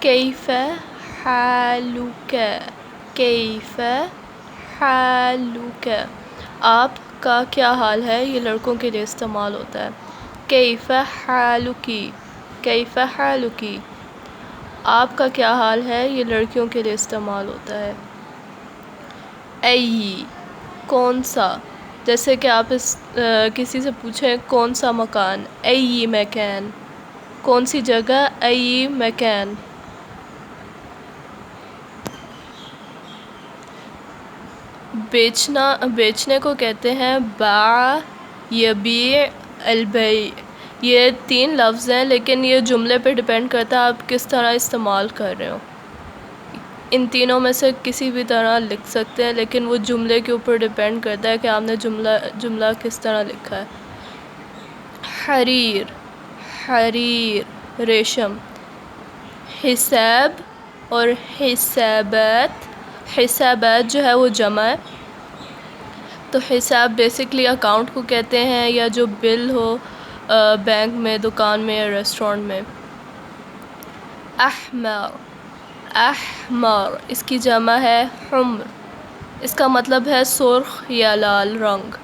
کیف حالک، کیف حالک، آپ کا کیا حال ہے، یہ لڑکوں کے لیے استعمال ہوتا ہے۔ کیف حالکی، کیف حالکی، آپ کا کیا حال ہے، یہ لڑکیوں کے لیے استعمال ہوتا ہے۔ ای، کون سا، جیسے کہ آپ کسی سے پوچھیں کون سا مکان، ای مکان، کون سی جگہ، ای مکان۔ بیچنا، بیچنے کو کہتے ہیں باع، یبیع، البیع۔ یہ تین لفظ ہیں لیکن یہ جملے پہ ڈیپینڈ کرتا ہے آپ کس طرح استعمال کر رہے ہو۔ ان تینوں میں سے کسی بھی طرح لکھ سکتے ہیں لیکن وہ جملے کے اوپر ڈیپینڈ کرتا ہے کہ آپ نے جملہ کس طرح لکھا ہے۔ حریر، حریر، ریشم۔ حساب اور حسابات، حسابات جو ہے وہ جمع ہے، تو حساب بیسکلی اکاؤنٹ کو کہتے ہیں یا جو بل ہو بینک میں، دکان میں یا ریسٹورنٹ میں۔ احمر، احمر، اس کی جمع ہے حمر، اس کا مطلب ہے سرخ یا لال رنگ۔